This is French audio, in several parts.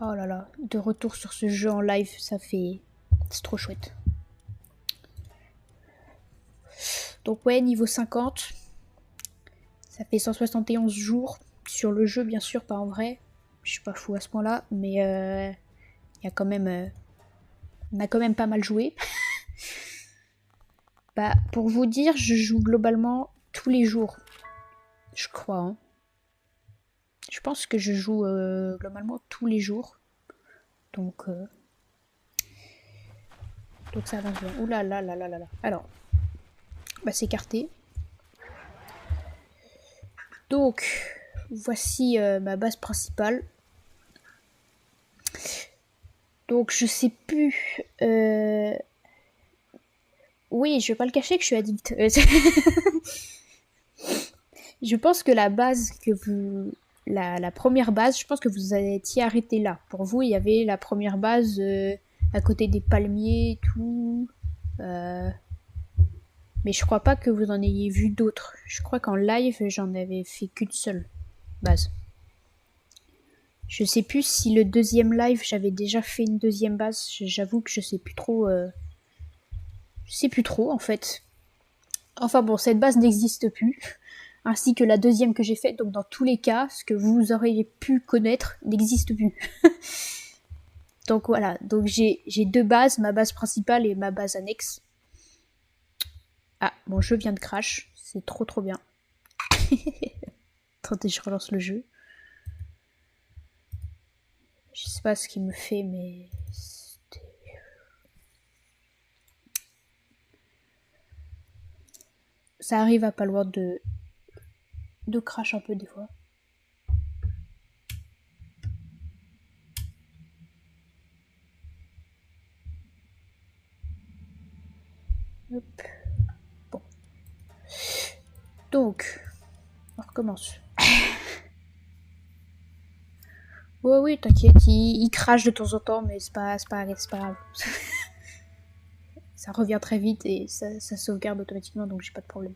Oh là là, de retour sur ce jeu en live, ça fait... C'est trop chouette. Donc ouais, niveau 50. Ça fait 171 jours sur le jeu, bien sûr, pas en vrai. Je suis pas fou à ce point-là, mais il y a quand même... on a quand même pas mal joué. Bah, pour vous dire, je joue globalement tous les jours. Je crois, hein. Je pense que je joue globalement tous les jours. Donc ça avance bien. Ouh là là là là là là. Alors, bah c'est écarté. Donc, voici ma base principale. Donc, je sais plus. Oui, je vais pas le cacher que je suis addict. Je pense que la base que vous. La première base, je pense que vous étiez arrêté là. Pour vous, il y avait la première base à côté des palmiers et tout. Mais je crois pas que vous en ayez vu d'autres. Je crois qu'en live, j'en avais fait qu'une seule base. Je sais plus si le deuxième live, j'avais déjà fait une deuxième base. J'avoue que je sais plus trop. Je sais plus trop, en fait. Enfin bon, cette base n'existe plus. Ainsi que la deuxième que j'ai faite. Donc dans tous les cas, ce que vous auriez pu connaître n'existe plus. Donc voilà. Donc j'ai deux bases, ma base principale et ma base annexe. Ah, mon jeu vient de crash. C'est trop trop bien. Attendez, je relance le jeu. Je sais pas ce qu'il me fait, mais... Ça arrive à pas loin de crash un peu des fois. Hop. Bon. Donc, on recommence. Ouais, oui, t'inquiète, il crache de temps en temps, mais c'est pas grave. Ça revient très vite et ça sauvegarde automatiquement, donc j'ai pas de problème.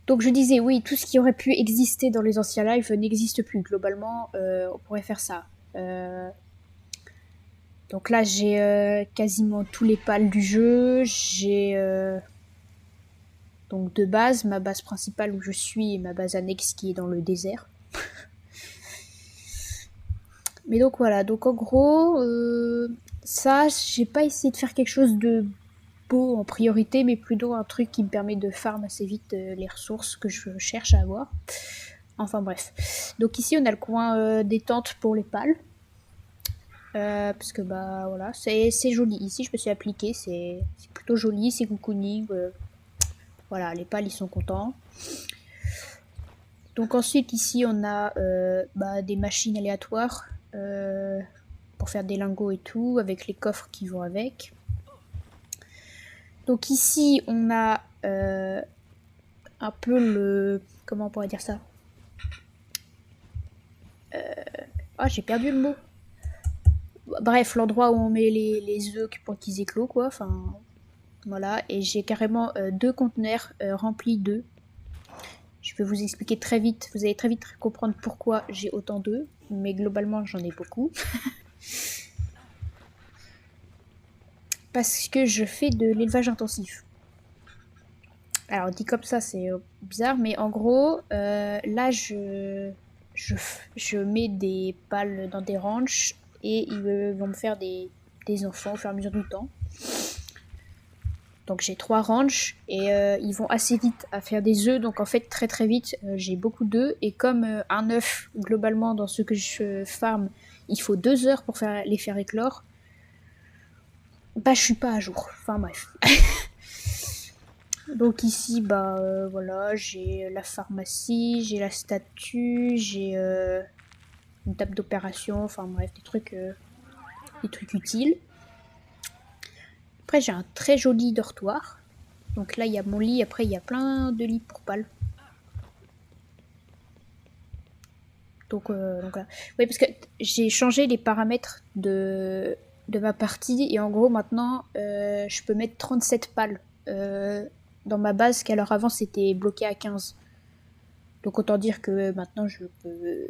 Donc je disais, oui, tout ce qui aurait pu exister dans les anciens lives n'existe plus. Globalement, on pourrait faire ça. Donc là, j'ai quasiment tous les pals du jeu. J'ai donc deux bases, ma base principale où je suis et ma base annexe qui est dans le désert. Mais donc voilà, donc en gros, ça, j'ai pas essayé de faire quelque chose de beau en priorité, mais plutôt un truc qui me permet de farm assez vite les ressources que je cherche à avoir. Enfin bref. Donc ici on a le coin détente pour les pales. Parce que bah voilà, c'est joli. Ici je me suis appliquée, c'est plutôt joli, c'est cocooning. Voilà, les pales ils sont contents. Donc ensuite ici on a des machines aléatoires pour faire des lingots et tout, avec les coffres qui vont avec. Donc ici on a un peu le... Comment on pourrait dire ça Ah, j'ai perdu le mot. Bref, l'endroit où on met les œufs pour qu'ils éclosent, quoi. Enfin, voilà. Et j'ai carrément deux conteneurs remplis d'œufs. Je vais vous expliquer très vite. Vous allez très vite comprendre pourquoi j'ai autant d'œufs. Mais globalement, j'en ai beaucoup. Parce que je fais de l'élevage intensif. Alors, dit comme ça, c'est bizarre. Mais en gros, là, je mets des pales dans des ranchs. Et ils vont me faire des enfants au fur et à mesure du temps. Donc j'ai 3 ranchs et ils vont assez vite à faire des œufs. Donc en fait très très vite j'ai beaucoup d'œufs. Et comme un œuf globalement dans ce que je farm il faut 2 heures pour les faire éclore. Bah je suis pas à jour. Enfin bref. Donc ici voilà j'ai la pharmacie, j'ai la statue, j'ai une table d'opération. Enfin bref des trucs utiles. Après j'ai un très joli dortoir. Donc là il y a mon lit, après il y a plein de lits pour pales. Donc voilà. Oui, parce que j'ai changé les paramètres de ma partie et en gros maintenant je peux mettre 37 pales dans ma base qu'alors avant c'était bloqué à 15. Donc autant dire que maintenant je peux...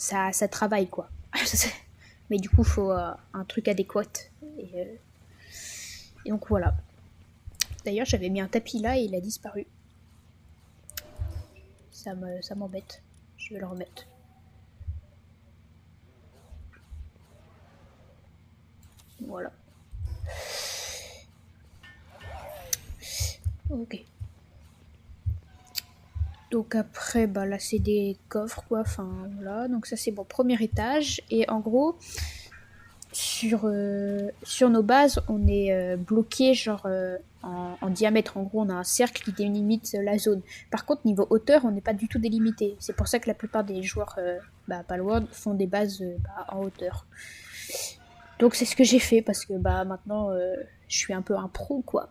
ça travaille quoi. Mais du coup, faut un truc adéquat. Et donc voilà. D'ailleurs, j'avais mis un tapis là et il a disparu. Ça m'embête. Je vais le remettre. Voilà. Ok. Donc après, bah là c'est des coffres quoi. Enfin voilà. Donc ça c'est mon premier étage. Et en gros, sur nos bases, on est bloqué genre en diamètre. En gros, on a un cercle qui délimite la zone. Par contre, niveau hauteur, on n'est pas du tout délimité. C'est pour ça que la plupart des joueurs Palworld font des bases en hauteur. Donc c'est ce que j'ai fait parce que bah maintenant je suis un peu un pro quoi.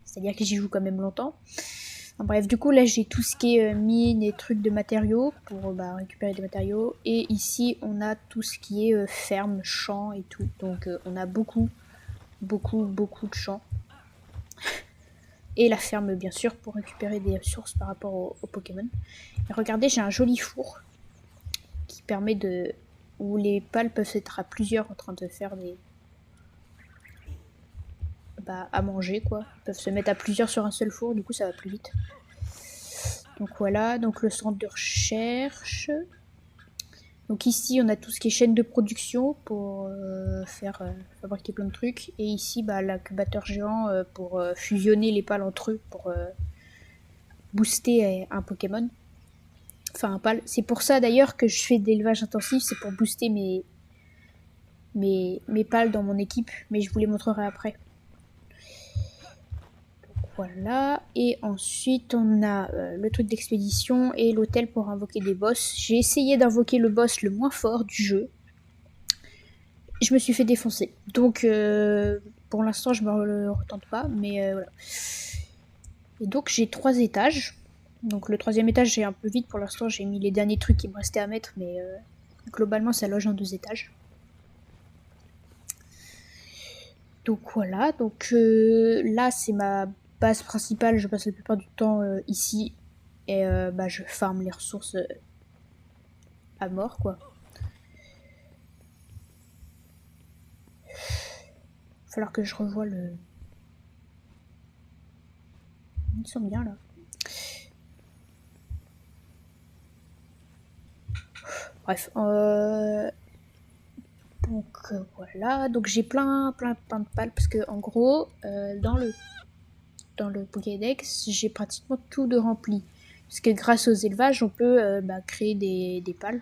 C'est-à-dire que j'y joue quand même longtemps. Enfin, bref, du coup là j'ai tout ce qui est mine et trucs de matériaux pour récupérer des matériaux. Et ici on a tout ce qui est ferme, champ et tout. Donc on a beaucoup de champs. Et la ferme bien sûr pour récupérer des ressources par rapport aux Pokémon. Et regardez, j'ai un joli four qui permet de... où les pales peuvent être à plusieurs en train de faire des... à manger quoi. Ils peuvent se mettre à plusieurs sur un seul four, du coup ça va plus vite. Donc voilà, donc le centre de recherche. Donc ici on a tout ce qui est chaîne de production pour fabriquer plein de trucs. Et ici l'incubateur géant pour fusionner les pales entre eux pour booster un Pokémon. Enfin un pal. C'est pour ça d'ailleurs que je fais de l'élevage intensif, c'est pour booster mes pales dans mon équipe. Mais je vous les montrerai après. Voilà, et ensuite on a le truc d'expédition et l'hôtel pour invoquer des boss. J'ai essayé d'invoquer le boss le moins fort du jeu. Je me suis fait défoncer. Donc pour l'instant je me le retente pas, mais voilà. Et donc j'ai 3 étages. Donc le 3e étage j'ai un peu vite pour l'instant, j'ai mis les derniers trucs qui me restaient à mettre, mais globalement ça loge en 2 étages. Donc voilà, donc là c'est ma base principale, je passe la plupart du temps ici et je farme les ressources à mort quoi. Il va falloir que je revoie le... Ils sont bien là. Bref, donc voilà, donc j'ai plein de pales parce que en gros dans le Pokédex j'ai pratiquement tout de rempli. Parce que grâce aux élevages on peut créer des pales.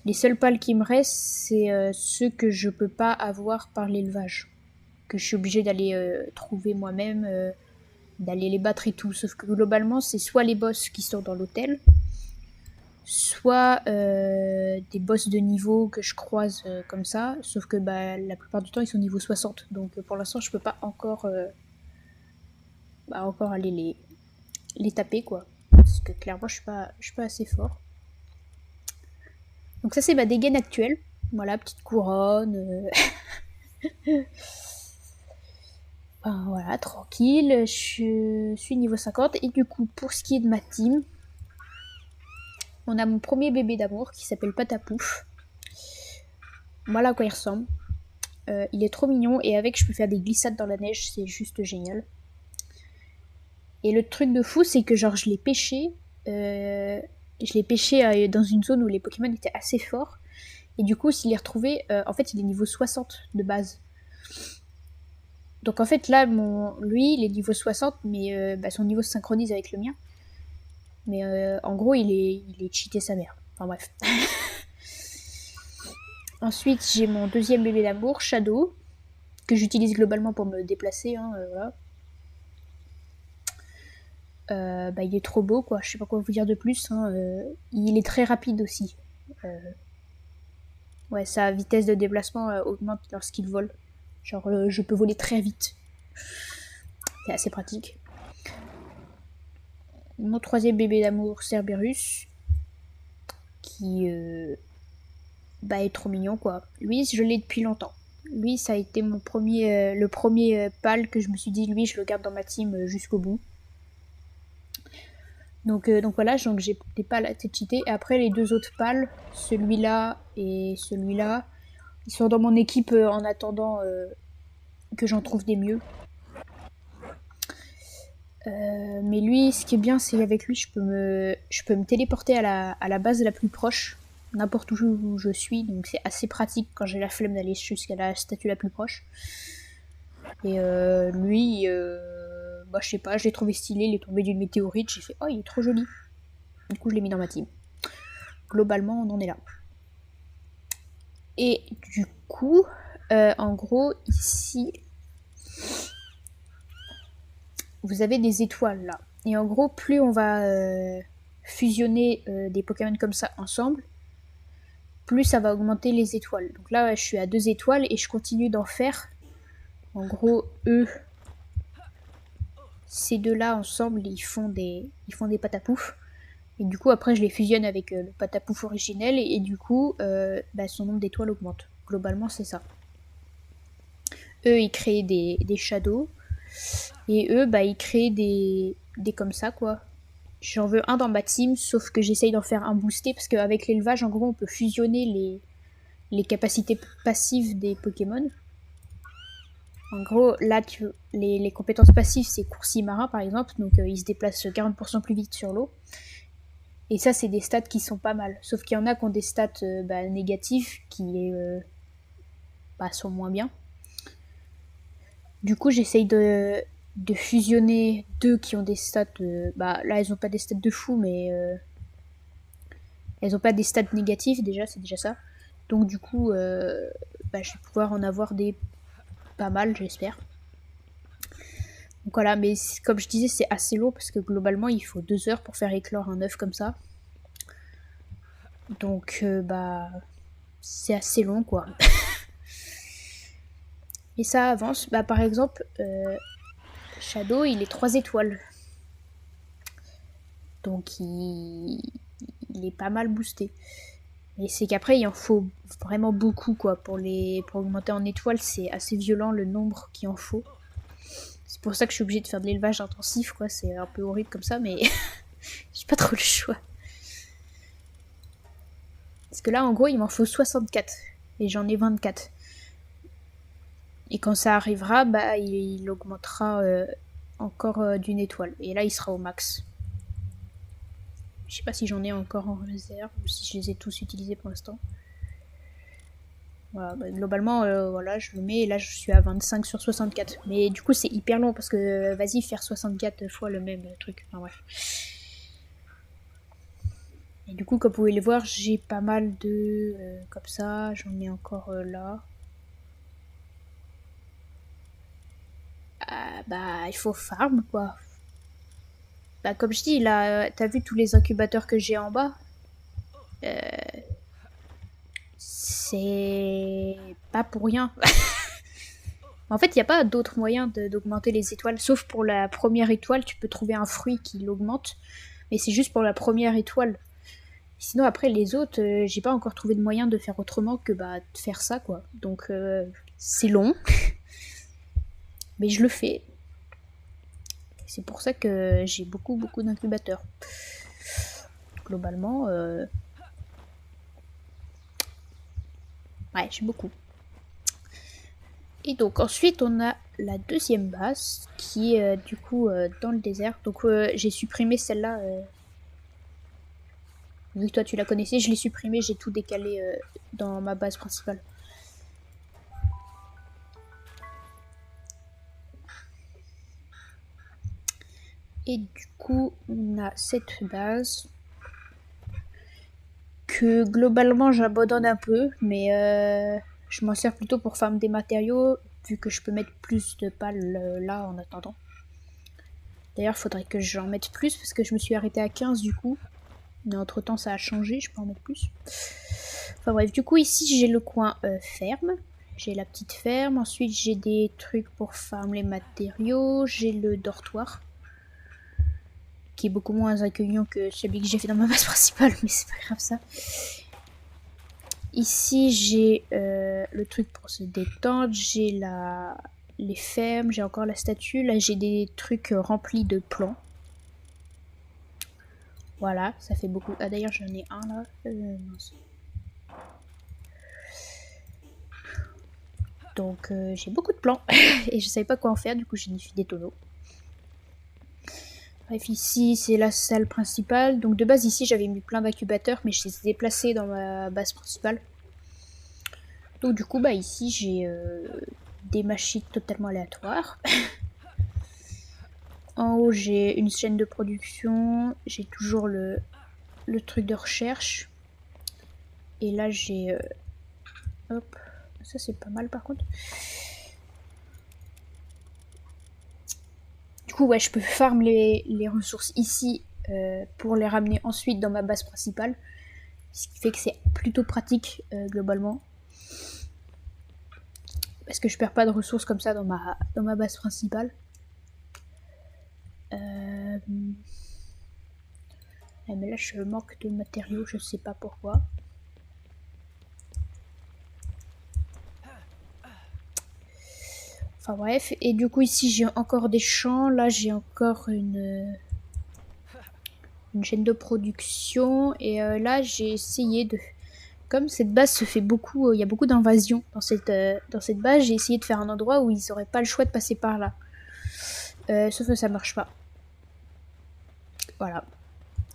Les seuls pales qui me restent c'est ceux que je peux pas avoir par l'élevage. Que je suis obligée d'aller trouver moi-même, d'aller les battre et tout. Sauf que globalement c'est soit les boss qui sont dans l'hôtel, soit des boss de niveau que je croise comme ça, sauf que la plupart du temps ils sont niveau 60, donc pour l'instant je peux pas encore aller les taper quoi, parce que clairement je suis pas assez fort. Donc ça c'est ma dégaine actuelle, voilà, petite couronne, enfin, voilà, tranquille, je suis niveau 50, et du coup pour ce qui est de ma team, on a mon premier bébé d'amour qui s'appelle Patapouf. Voilà à quoi il ressemble. Il est trop mignon et avec je peux faire des glissades dans la neige, c'est juste génial. Et le truc de fou c'est que genre je l'ai pêché dans une zone où les Pokémon étaient assez forts. Et du coup s'il est retrouvé, en fait il est niveau 60 de base. Donc en fait là lui il est niveau 60 mais son niveau se synchronise avec le mien. Mais en gros il est cheaté sa mère. Enfin bref. Ensuite, j'ai mon deuxième bébé d'amour, Shadow, que j'utilise globalement pour me déplacer. Voilà. Il est trop beau, quoi. Je sais pas quoi vous dire de plus. Il est très rapide aussi. Ouais, sa vitesse de déplacement augmente lorsqu'il vole. Genre, je peux voler très vite. C'est assez pratique. Mon troisième bébé d'amour, Cerberus, qui est trop mignon quoi. Lui je l'ai depuis longtemps. Lui ça a été le premier pal que je me suis dit lui je le garde dans ma team jusqu'au bout. Donc voilà, donc j'ai des pales à tête cheatée. Et après, les deux autres pales, celui-là et celui-là, ils sont dans mon équipe en attendant que j'en trouve des mieux. Mais lui, ce qui est bien, c'est qu'avec lui, je peux me téléporter à la base la plus proche, n'importe où je suis. Donc c'est assez pratique quand j'ai la flemme d'aller jusqu'à la statue la plus proche. Et lui, bah, je sais pas, je l'ai trouvé stylé, il est tombé d'une météorite, j'ai fait oh, il est trop joli. Du coup, je l'ai mis dans ma team. Globalement, on en est là. Et du coup, en gros, ici, vous avez des étoiles là. Et en gros, plus on va fusionner des Pokémon comme ça ensemble, plus ça va augmenter les étoiles. Donc là, je suis à 2 étoiles et je continue d'en faire. En gros, eux, ces deux-là ensemble, ils font des patapouf. Et du coup, après, je les fusionne avec le patapouf originel et du coup, bah, son nombre d'étoiles augmente. Globalement, c'est ça. Eux, ils créent des shadows. Et eux, bah, ils créent des comme ça, quoi. J'en veux un dans ma team, sauf que j'essaye d'en faire un boosté, parce qu'avec l'élevage, en gros, on peut fusionner les capacités passives des Pokémon. En gros, là, les compétences passives, c'est Coursier Marin, par exemple, donc il se déplace 40% plus vite sur l'eau. Et ça, c'est des stats qui sont pas mal. Sauf qu'il y en a qui ont des stats bah, négatives, qui bah, sont moins bien. Du coup, j'essaye de fusionner deux qui ont des stats. Bah, là, elles ont pas des stats de fou, mais elles ont pas des stats négatifs, déjà, c'est déjà ça. Donc, du coup, bah, je vais pouvoir en avoir des pas mal, j'espère. Donc voilà, mais comme je disais, c'est assez lourd parce que globalement, il faut 2 heures pour faire éclore un œuf comme ça. Donc, bah, c'est assez long, quoi. Et ça avance. Bah, par exemple, Shadow, il est 3 étoiles. Donc, il est pas mal boosté. Et c'est qu'après, il en faut vraiment beaucoup, quoi. Pour augmenter en étoiles, c'est assez violent le nombre qu'il en faut. C'est pour ça que je suis obligée de faire de l'élevage intensif, quoi. C'est un peu horrible comme ça, mais j'ai pas trop le choix. Parce que là, en gros, il m'en faut 64. Et j'en ai 24. Et quand ça arrivera, bah, il augmentera encore d'une étoile. Et là, il sera au max. Je sais pas si j'en ai encore en réserve ou si je les ai tous utilisés pour l'instant. Voilà, bah, globalement, voilà, je le mets et là je suis à 25 sur 64. Mais du coup, c'est hyper long parce que vas-y, faire 64 fois le même truc. Enfin bref. Et du coup, comme vous pouvez le voir, j'ai pas mal de. Comme ça, j'en ai encore là. Bah, il faut farm quoi. Bah, comme je dis, là, t'as vu tous les incubateurs que j'ai en bas C'est pas pour rien. En fait, il n'y a pas d'autre moyen d'augmenter les étoiles, sauf pour la première étoile, tu peux trouver un fruit qui l'augmente, mais c'est juste pour la première étoile. Sinon, après, les autres, j'ai pas encore trouvé de moyen de faire autrement que bah, de faire ça, quoi. Donc, c'est long, mais je le fais. C'est pour ça que j'ai beaucoup d'incubateurs. Globalement, ouais, j'ai beaucoup. Et donc ensuite on a la deuxième base qui est du coup dans le désert. Donc j'ai supprimé celle-là. Vu que toi tu la connaissais, je l'ai supprimée, j'ai tout décalé dans ma base principale. Et du coup on a cette base que globalement j'abandonne un peu, mais je m'en sers plutôt pour farmer des matériaux vu que je peux mettre plus de pales là en attendant. D'ailleurs, faudrait que j'en mette plus parce que je me suis arrêtée à 15 du coup. Mais entre temps, ça a changé, je peux en mettre plus. Enfin bref, du coup, ici, j'ai le coin ferme. J'ai la petite ferme. Ensuite, j'ai des trucs pour farm les matériaux. J'ai le dortoir. Qui est beaucoup moins accueillant que celui que j'ai fait dans ma base principale. Mais c'est pas grave ça. Ici, j'ai le truc pour se détendre. J'ai les fermes. J'ai encore la statue. Là, j'ai des trucs remplis de plants. Voilà, ça fait beaucoup. Ah d'ailleurs j'en ai un là. Mince. Donc j'ai beaucoup de plans et je savais pas quoi en faire, du coup j'ai fait des tonneaux. Bref, ici c'est la salle principale. Donc de base ici j'avais mis plein d'incubateurs, mais je les ai déplacés dans ma base principale. Donc du coup bah ici j'ai des machines totalement aléatoires. En haut j'ai une chaîne de production, j'ai toujours le truc de recherche. Et là j'ai... hop, ça c'est pas mal par contre. Du coup ouais, je peux farm les ressources ici pour les ramener ensuite dans ma base principale. Ce qui fait que c'est plutôt pratique globalement. Parce que je perds pas de ressources comme ça dans ma base principale. Mais là je manque de matériaux, je sais pas pourquoi. Enfin bref, et du coup ici j'ai encore des champs, là j'ai encore une chaîne de production, et là j'ai essayé de... Comme cette base se fait beaucoup, il y a beaucoup d'invasions dans cette base, j'ai essayé de faire un endroit où ils n'auraient pas le choix de passer par là. Sauf que ça marche pas. Voilà.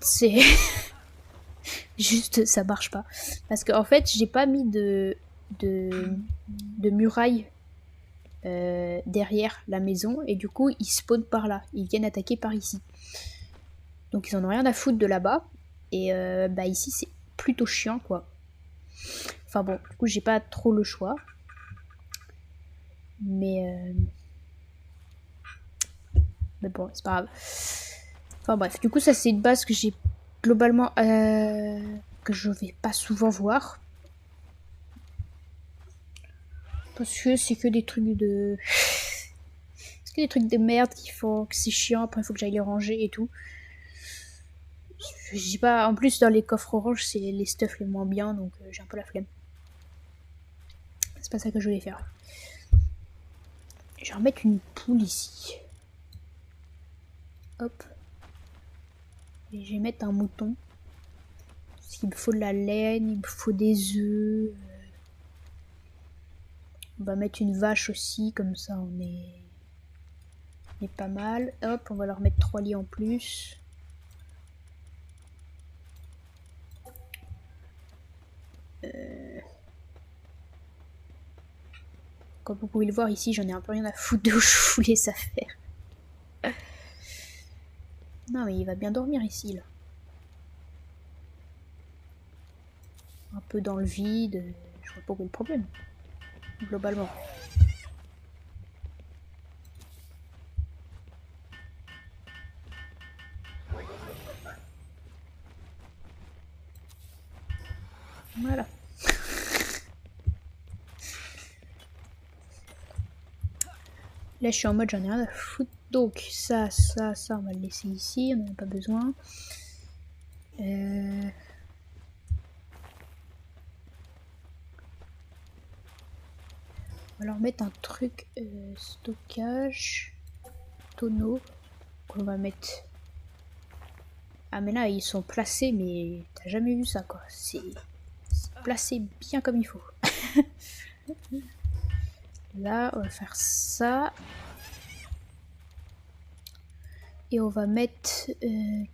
C'est... Juste, ça marche pas. Parce qu'en fait, j'ai pas mis de muraille derrière la maison, et du coup, ils spawnent par là. Ils viennent attaquer par ici. Donc ils en ont rien à foutre de là-bas. Et bah ici, c'est plutôt chiant, quoi. Enfin bon, du coup, j'ai pas trop le choix. Mais bon, c'est pas grave. Enfin bref, du coup, ça c'est une base que j'ai globalement... que je vais pas souvent voir. Parce que c'est que des trucs de... c'est que des trucs de merde qui font que c'est chiant. Après, il faut que j'aille les ranger et tout. Je dis pas... En plus, dans les coffres orange, c'est les stuffs les moins bien. Donc j'ai un peu la flemme. C'est pas ça que je voulais faire. Je vais remettre une poule ici. Hop. Et je vais mettre un mouton. Parce qu'il me faut de la laine, il me faut des œufs. On va mettre une vache aussi, comme ça on est pas mal. Hop, on va leur mettre 3 lits en plus. Comme vous pouvez le voir ici, j'en ai un peu rien à foutre de où je voulais ça faire. Non mais il va bien dormir ici là. Un peu dans le vide, je vois pas où est le problème. Globalement. Voilà. Là je suis en mode j'en ai rien à foutre. Donc ça, on va le laisser ici, on n'en a pas besoin. On va leur mettre un truc stockage. Tonneau. On va mettre... Ah mais là ils sont placés, mais t'as jamais vu ça quoi. C'est placé bien comme il faut. Là on va faire ça. Et on va mettre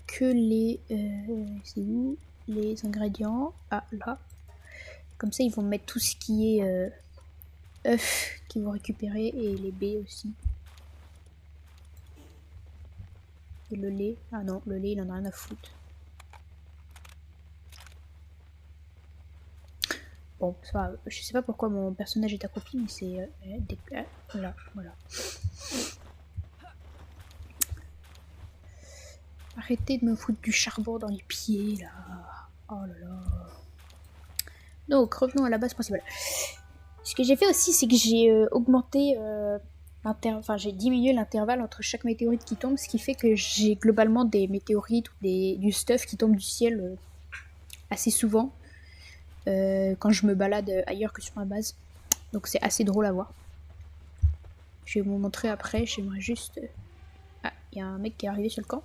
que les... c'est où les ingrédients? Ah là. Comme ça ils vont mettre tout ce qui est œufs qu'ils vont récupérer, et les baies aussi. Et le lait. Ah non, le lait il en a rien à foutre. Bon, c'est pas, je sais pas pourquoi mon personnage est accroupi, mais c'est là, voilà. Arrêtez de me foutre du charbon dans les pieds là. Oh là là. Donc revenons à la base principale. Ce que j'ai fait aussi, c'est que j'ai augmenté j'ai diminué l'intervalle entre chaque météorite qui tombe, ce qui fait que j'ai globalement des météorites ou du stuff qui tombe du ciel assez souvent quand je me balade ailleurs que sur ma base. Donc c'est assez drôle à voir. Je vais vous montrer après, j'aimerais juste... Ah, il y a un mec qui est arrivé sur le camp.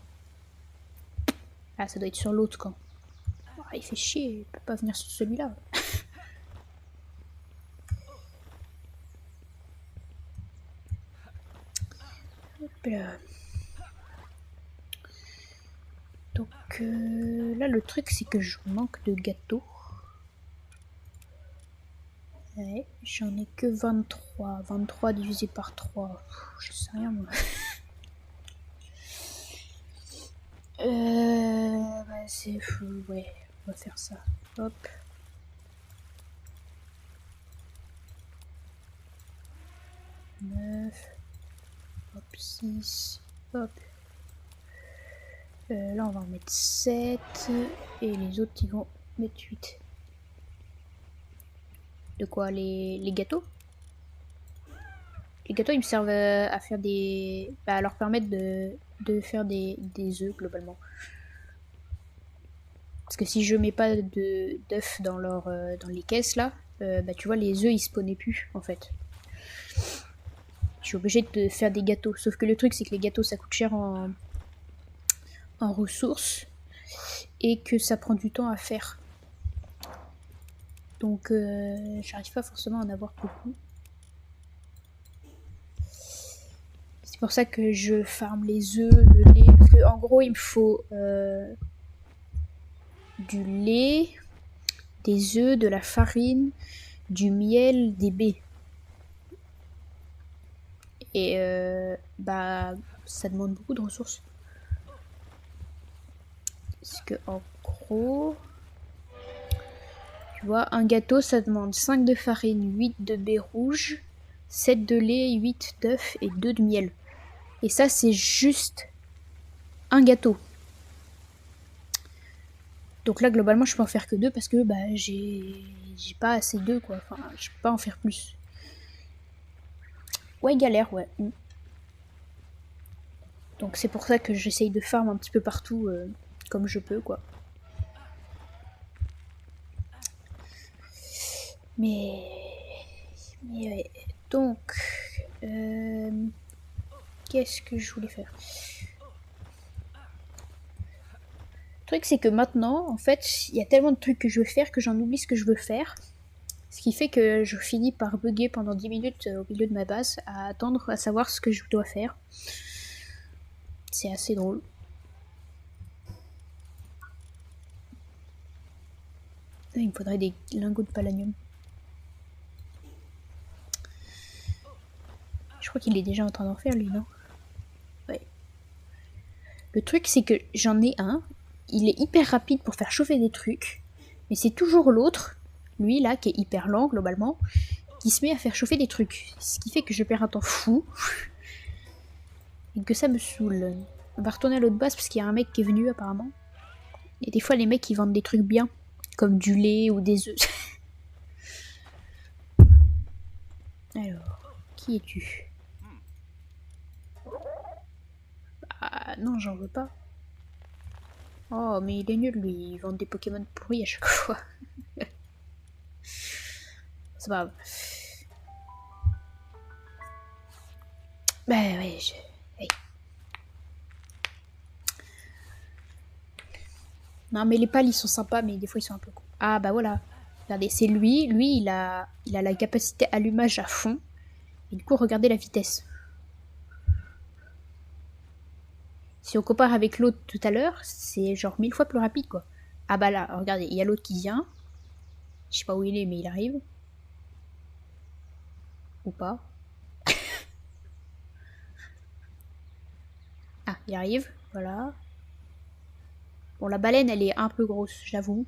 Ah, ça doit être sur l'autre camp. Ah, il fait chier, il peut pas venir sur celui-là. Hop là. Donc là, le truc, c'est que je manque de gâteaux. Ouais, j'en ai que 23. 23 divisé par 3. Je sais rien, moi. Bah, c'est fou, ouais. On va faire ça. Hop. Neuf. Hop, 6. Hop. Là, on va en mettre 7. Et les autres, ils vont mettre 8. De quoi, les gâteaux? Les gâteaux, ils me servent à faire des... Bah, à leur permettre de faire des œufs, globalement. Parce que si je mets pas d'œufs dans dans les caisses, là, bah, tu vois, les œufs, ils spawnaient plus, en fait. Je suis obligée de faire des gâteaux. Sauf que le truc, c'est que les gâteaux, ça coûte cher en ressources. Et que ça prend du temps à faire. Donc, j'arrive pas forcément à en avoir beaucoup. C'est pour ça que je farme les œufs, le lait. Parce que, en gros, il me faut du lait, des œufs, de la farine, du miel, des baies. Et bah, ça demande beaucoup de ressources. Parce que, en gros, tu vois, un gâteau, ça demande 5 de farine, 8 de baies rouges, 7 de lait, 8 d'œufs et 2 de miel. Et ça, c'est juste un gâteau. Donc là, globalement, je peux en faire que 2 parce que bah, j'ai pas assez d'œufs, quoi. Enfin, je peux pas en faire plus. Ouais, galère, ouais. Donc c'est pour ça que j'essaye de farm un petit peu partout comme je peux, quoi. Mais ouais. Donc, qu'est-ce que je voulais faire? Le truc, c'est que maintenant, en fait, il y a tellement de trucs que je veux faire que j'en oublie ce que je veux faire. Ce qui fait que je finis par bugger pendant 10 minutes au milieu de ma base à attendre à savoir ce que je dois faire. C'est assez drôle. Il me faudrait des lingots de palladium. Je crois qu'il est déjà en train d'en faire, lui, non? Ouais. Le truc, c'est que j'en ai un. Il est hyper rapide pour faire chauffer des trucs. Mais c'est toujours l'autre, lui, là, qui est hyper lent, globalement, qui se met à faire chauffer des trucs. Ce qui fait que je perds un temps fou. Et que ça me saoule. On va retourner à l'autre base parce qu'il y a un mec qui est venu, apparemment. Et des fois, les mecs, ils vendent des trucs bien. Comme du lait ou des œufs. Alors, qui es-tu? Ah non, j'en veux pas. Oh, mais il est nul, lui. Il vend des Pokémon pourris à chaque fois. C'est pas grave. Bah ouais, hey. Non, mais les pales, ils sont sympas, mais des fois, ils sont un peu cons. Ah bah voilà. Regardez, c'est lui. Lui, il a la capacité allumage à fond. Et du coup, regardez la vitesse. Si on compare avec l'autre tout à l'heure, c'est genre 1000 fois plus rapide, quoi. Ah bah là, regardez, il y a l'autre qui vient. Je sais pas où il est, mais il arrive. Ou pas. Ah, il arrive, voilà. Bon, la baleine, elle est un peu grosse, j'avoue.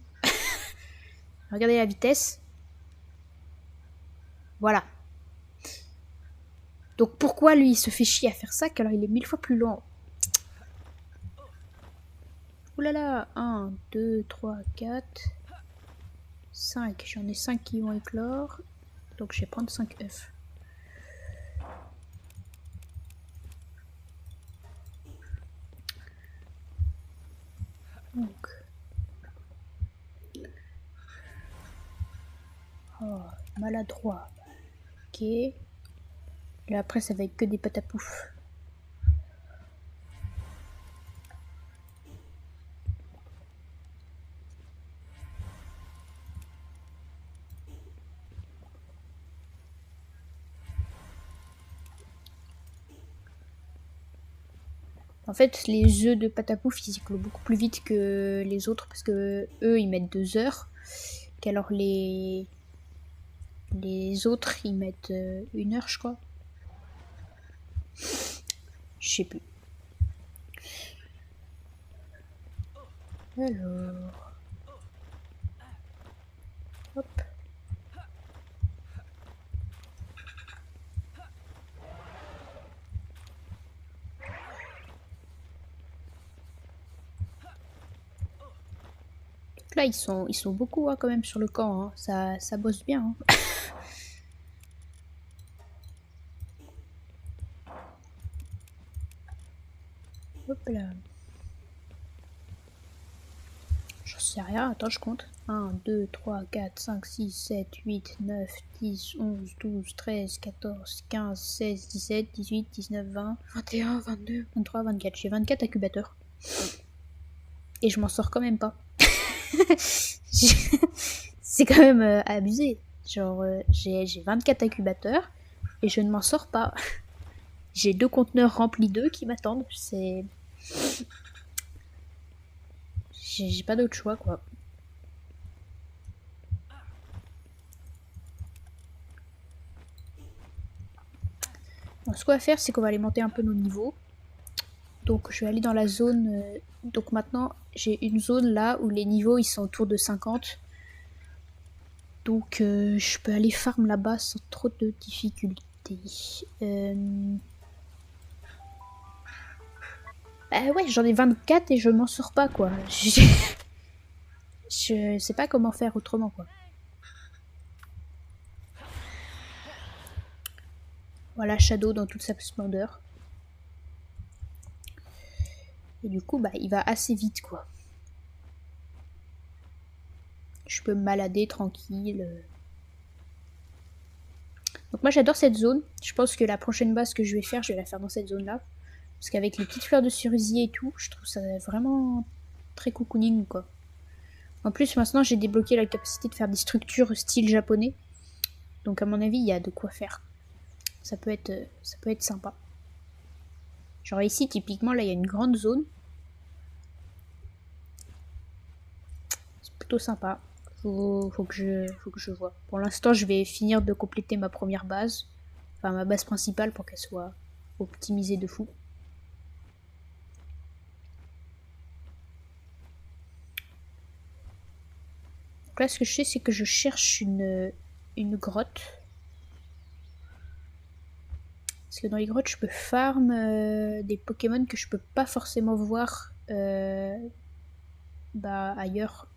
Regardez la vitesse. Voilà. Donc pourquoi lui, il se fait chier à faire ça, qu'alors il est 1000 fois plus lent? Ouh là là, 1, 2, 3, 4, 5. J'en ai 5 qui vont éclore. Donc je vais prendre 5 œufs. Donc. Oh, maladroit. Ok. Là après ça va être que des patapouf. En fait, les œufs de Patapouf, ils éclosent beaucoup plus vite que les autres parce que eux, ils mettent 2 heures. Qu'alors les autres, ils mettent 1 heure, je crois. Je sais plus. Alors... Hop. Donc là, ils sont beaucoup hein, quand même sur le camp. Hein. Ça bosse bien. Hein. Hop là. J'en sais rien. Attends, je compte. 1, 2, 3, 4, 5, 6, 7, 8, 9, 10, 11, 12, 13, 14, 15, 16, 17, 18, 19, 20, 21, 22, 23, 24. J'ai 24 incubateurs. Et je m'en sors quand même pas. C'est quand même abusé. Genre, j'ai 24 incubateurs et je ne m'en sors pas. J'ai 2 conteneurs remplis d'œufs qui m'attendent. C'est... J'ai pas d'autre choix, quoi. Donc, ce qu'on va faire, c'est qu'on va alimenter un peu nos niveaux. Donc, je vais aller dans la zone... Donc, maintenant, j'ai une zone là où les niveaux, ils sont autour de 50. Donc, je peux aller farm là-bas sans trop de difficultés. Bah ouais, j'en ai 24 et je m'en sors pas, quoi. Je sais pas comment faire autrement, quoi. Voilà, Shadow dans toute sa splendeur. Et du coup, bah, il va assez vite, quoi. Je peux me balader tranquille. Donc moi, j'adore cette zone. Je pense que la prochaine base que je vais faire, je vais la faire dans cette zone-là. Parce qu'avec les petites fleurs de cerisier et tout, je trouve ça vraiment très cocooning, quoi. En plus, maintenant, j'ai débloqué la capacité de faire des structures style japonais. Donc à mon avis, il y a de quoi faire. Ça peut être sympa. Genre ici, typiquement, là, il y a une grande zone. C'est plutôt sympa. Faut que je vois. Pour l'instant, je vais finir de compléter ma première base. Enfin, ma base principale pour qu'elle soit optimisée de fou. Donc là, ce que je fais, c'est que je cherche une grotte. Parce que dans les grottes, je peux farm des Pokémon que je peux pas forcément voir ailleurs.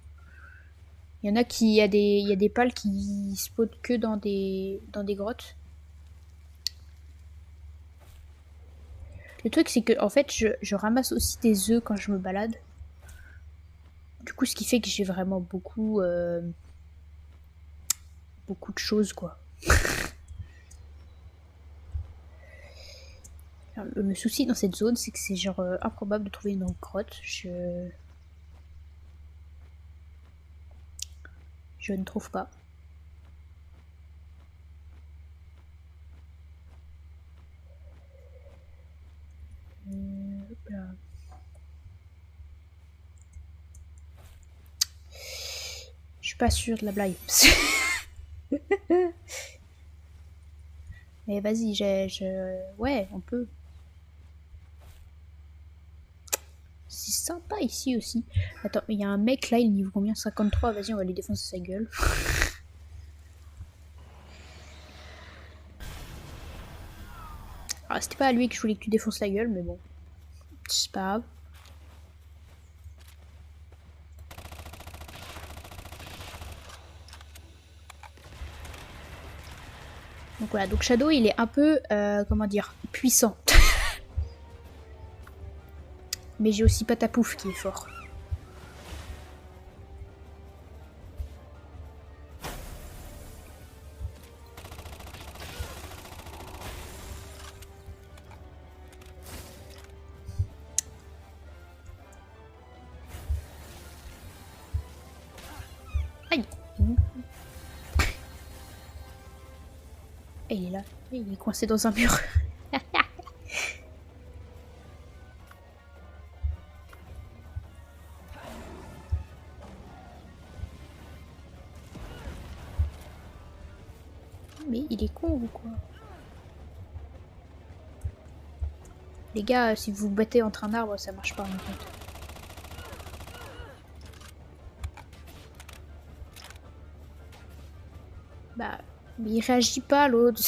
Il y en a il y a des pales qui spawnent que dans des grottes. Le truc, c'est que en fait, je ramasse aussi des œufs quand je me balade. Du coup, ce qui fait que j'ai vraiment beaucoup de choses, quoi. Alors, le souci dans cette zone, c'est que c'est genre improbable de trouver une grotte. Je ne trouve pas. Hop là. Je suis pas sûre de la blague. Mais vas-y, ouais, on peut. C'est sympa ici aussi. Attends, il y a un mec là, il niveau combien? 53, vas-y, on va lui défoncer sa gueule. Ah, c'était pas à lui que je voulais que tu défonces la gueule, mais bon. C'est pas grave. Donc voilà, donc Shadow, il est un peu, comment dire, puissant. Mais j'ai aussi Patapouf qui est fort. Aïe. Et il est là. Il est coincé dans un mur. Mais il est con ou quoi? Les gars, si vous vous battez entre un arbre, ça marche pas en fait. Bah, mais il réagit pas l'autre.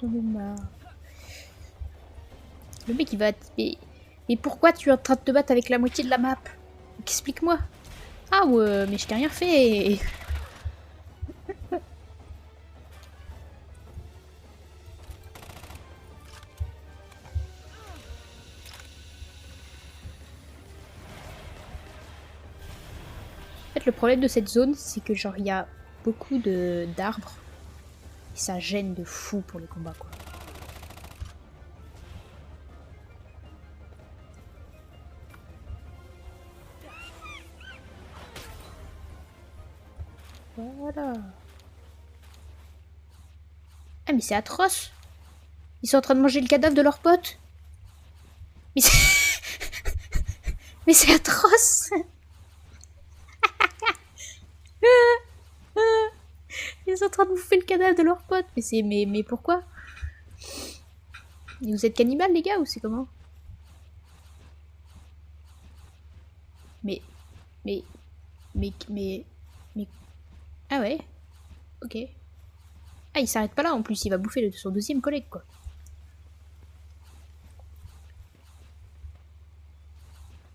J'en ai marre. Le mec il va... Mais pourquoi tu es en train de te battre avec la moitié de la map? Explique-moi. Ah ouais, mais je t'ai rien fait. En fait, le problème de cette zone, c'est que genre il y a beaucoup de d'arbres. Et ça gêne de fou pour les combats quoi. Voilà. Ah mais c'est atroce. Ils sont en train de manger le cadavre de leur pote. Mais c'est... mais c'est atroce. Ils sont en train de bouffer le cadavre de leur pote. Mais c'est... Mais pourquoi? Vous êtes cannibales les gars ou c'est comment? Mais... Mais... Mais... Ah ouais. Ok. Ah il s'arrête pas là en plus. Il va bouffer son deuxième collègue quoi.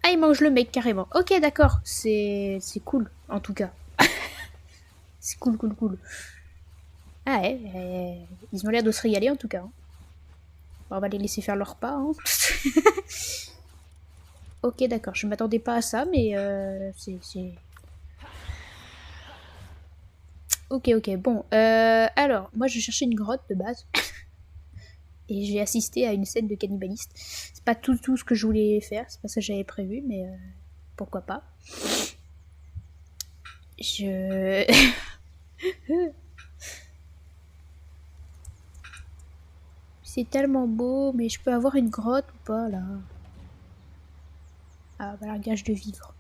Ah il mange le mec carrément. Ok d'accord. C'est cool en tout cas. C'est cool cool cool. Ah ouais. Ils ont l'air de se régaler en tout cas. Hein. Bon, on va les laisser faire leur repas. Hein. Ok, d'accord. Je m'attendais pas à ça, mais c'est... Ok, ok. Bon, alors, moi, je cherchais une grotte de base. Et j'ai assisté à une scène de cannibaliste. C'est pas tout ce que je voulais faire. C'est pas ça que j'avais prévu, mais pourquoi pas. Je... C'est tellement beau, mais je peux avoir une grotte ou pas, là? Ah, voilà, gage de vivre.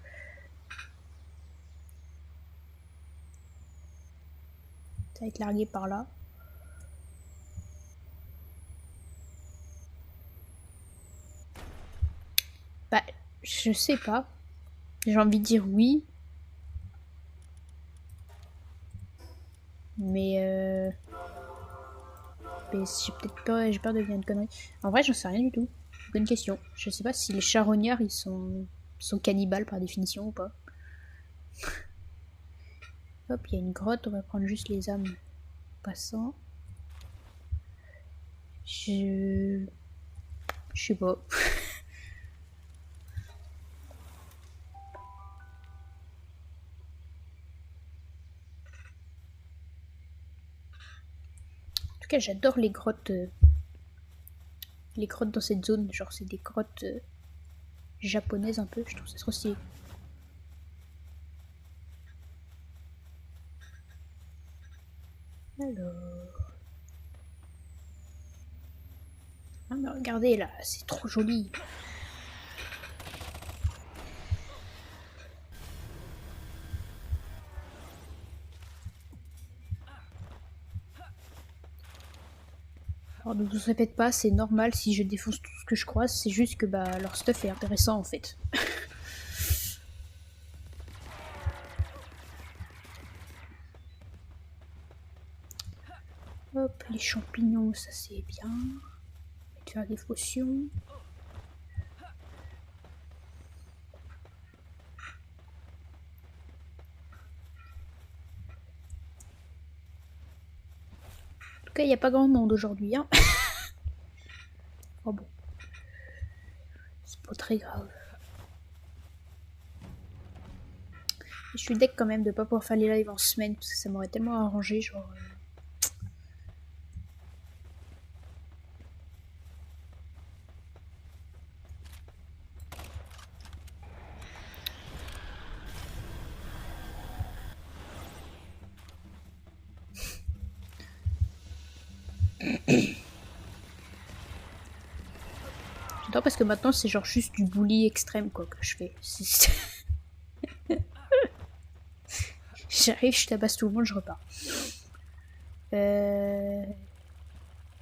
Ça va être largué par là. Bah, je sais pas. J'ai envie de dire oui. Mais j'ai peur de dire une connerie. En vrai, j'en sais rien du tout. Bonne question. Je sais pas si les charognards sont cannibales par définition ou pas. Hop, il y a une grotte, on va prendre juste les âmes passant. Je sais pas. En tout cas, j'adore les grottes. Les grottes dans cette zone. Genre, c'est des grottes japonaises un peu. Je trouve ça trop stylé. Alors. Ah, mais regardez là, c'est trop joli. Alors ne vous répète pas, c'est normal si je défonce tout ce que je croise, c'est juste que bah leur stuff est intéressant en fait. Hop, les champignons, ça c'est bien. On va faire des potions. En tout cas, il n'y a pas grand monde aujourd'hui. Hein. Oh bon. C'est pas très grave. Je suis deck quand même de pas pouvoir faire les lives en semaine parce que ça m'aurait tellement arrangé. Genre. J'adore parce que maintenant c'est genre juste du bully extrême quoi que je fais. J'arrive, je tabasse tout le monde, je repars.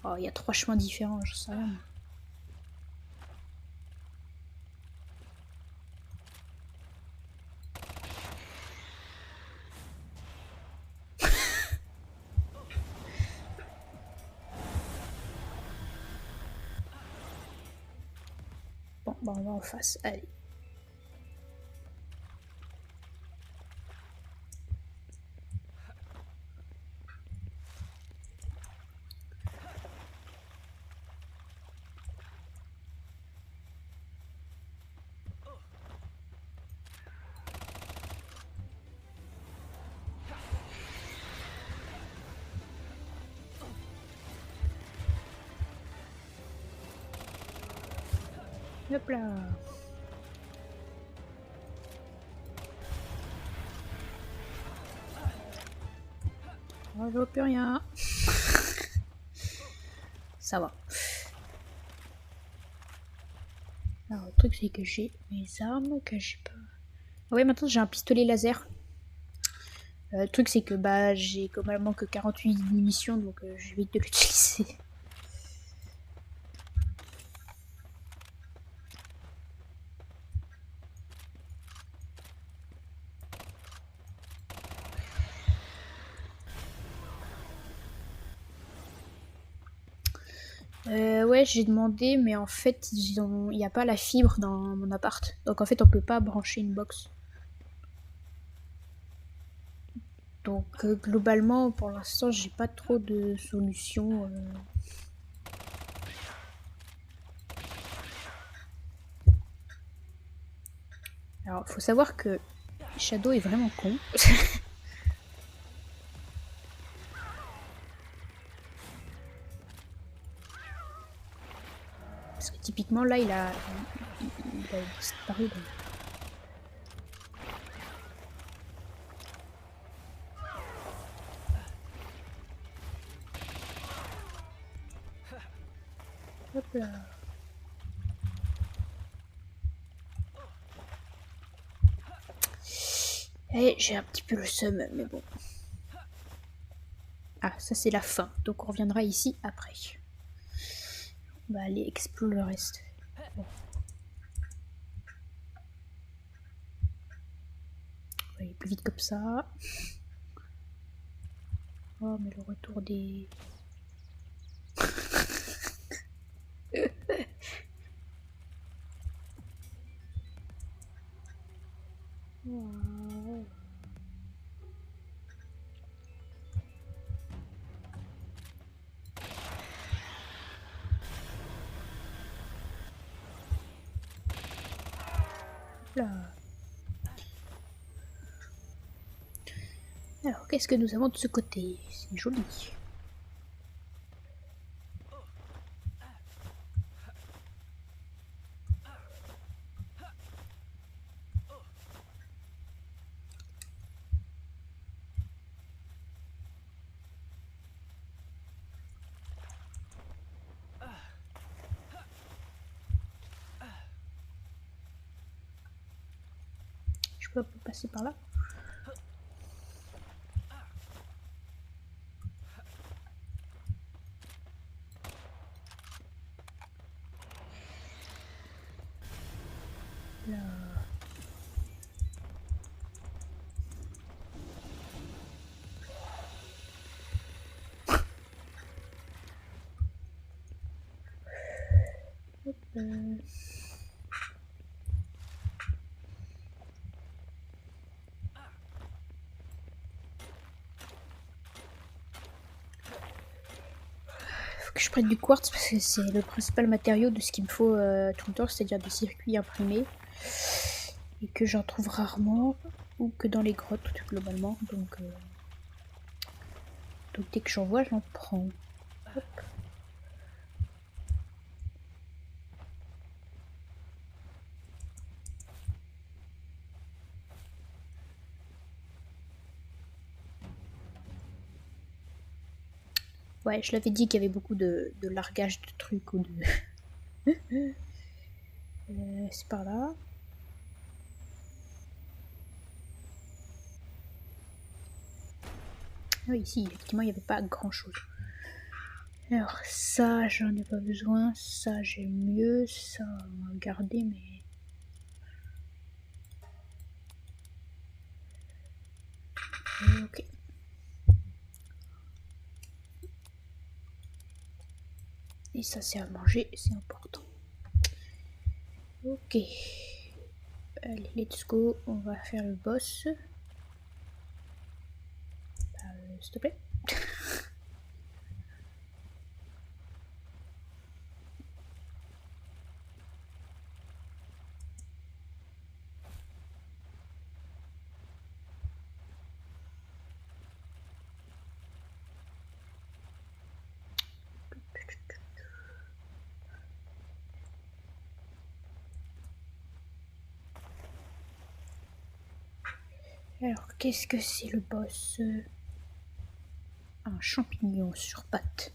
Oh, il y a 3 chemins différents, je sais rien. Bon, bah on va en face, allez. Hop là. Oh, je vois plus rien. Ça va. Alors, le truc, c'est que j'ai mes armes, que j'ai pas. Ah ouais, maintenant j'ai un pistolet laser. Le truc, c'est que bah j'ai globalement que 48 munitions, donc j'évite de l'utiliser. Ouais, j'ai demandé, mais en fait, il n'y a pas la fibre dans mon appart. Donc en fait, on peut pas brancher une box. Donc globalement, pour l'instant, j'ai pas trop de solutions. Alors, faut savoir que Shadow est vraiment con. Parce que typiquement, là, il a disparu. Donc. Hop là. Et j'ai un petit peu le seum, mais bon. Ah, ça c'est la fin. Donc on reviendra ici après. On va aller explorer le reste. Bon. On va aller plus vite comme ça. Oh, mais le retour des... Wow. Là. Alors, qu'est-ce que nous avons de ce côté? C'est joli. Je peux passer par là? Là. Hop, faut que je prenne du quartz parce que c'est le principal matériau de ce qu'il me faut tout le temps, c'est-à-dire des circuits imprimés. Et que j'en trouve rarement, ou que dans les grottes globalement. Donc dès que j'en vois, j'en prends. Hop. Ouais, je l'avais dit qu'il y avait beaucoup de largage de trucs ou de... c'est par là. Oui, ici, effectivement, il n'y avait pas grand-chose. Alors, ça, j'en ai pas besoin. Ça, j'ai mieux. Ça, on va garder, mais... Ok. Et ça, c'est à manger, c'est important. Ok. Allez, let's go. On va faire le boss. S'il te plaît. Alors, qu'est-ce que c'est le boss? Un champignon sur pattes.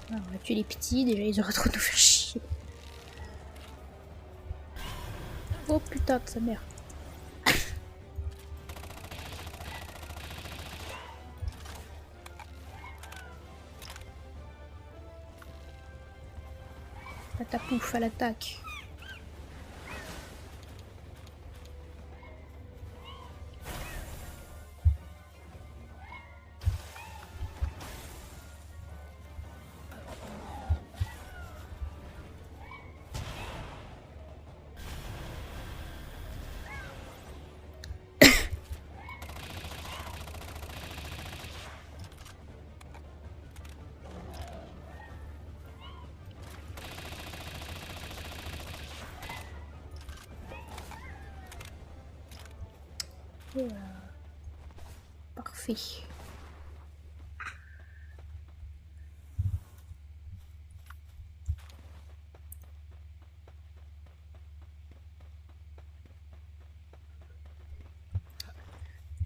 Alors, on va tuer les petits, déjà ils auraient trop nous faire chier. Oh putain de sa mère. Patapouf à l'attaque. Voilà. Parfait.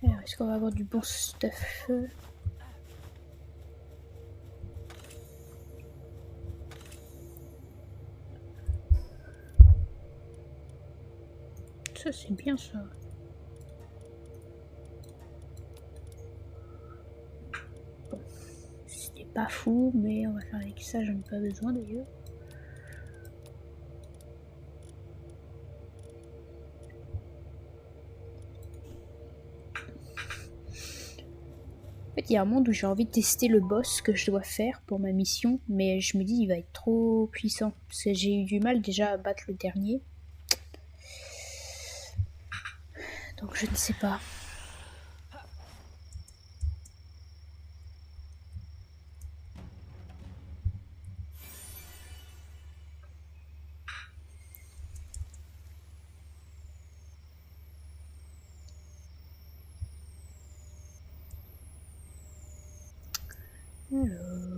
Alors, est-ce qu'on va avoir du bon stuff? Ça, c'est bien ça. Bon, c'était pas fou, mais on va faire avec ça, j'en ai pas besoin d'ailleurs. En fait, il y a un monde où j'ai envie de tester le boss que je dois faire pour ma mission, mais je me dis il va être trop puissant. Parce que j'ai eu du mal déjà à battre le dernier. Donc je ne sais pas. Alors...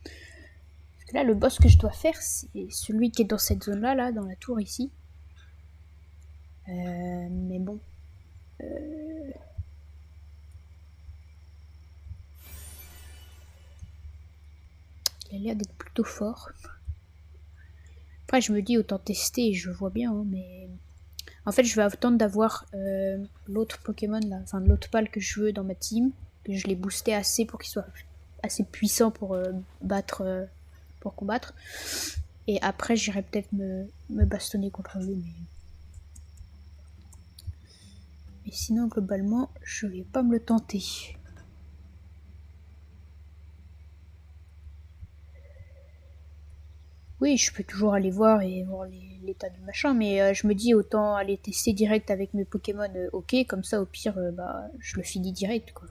Parce que là, le boss que je dois faire, c'est celui qui est dans cette zone-là, là, dans la tour ici. Mais bon. Il a l'air d'être plutôt fort. Après, je me dis autant tester, je vois bien, hein, mais... En fait, je vais attendre d'avoir l'autre Pokémon, là, enfin l'autre pal que je veux dans ma team, que je l'ai boosté assez pour qu'il soit assez puissant pour battre, pour combattre. Et après, j'irai peut-être me bastonner contre lui, mais sinon, globalement, je vais pas me le tenter. Oui, je peux toujours aller voir et voir l'état du machin, mais je me dis autant aller tester direct avec mes Pokémon, ok, comme ça au pire, bah, je le finis direct, quoi.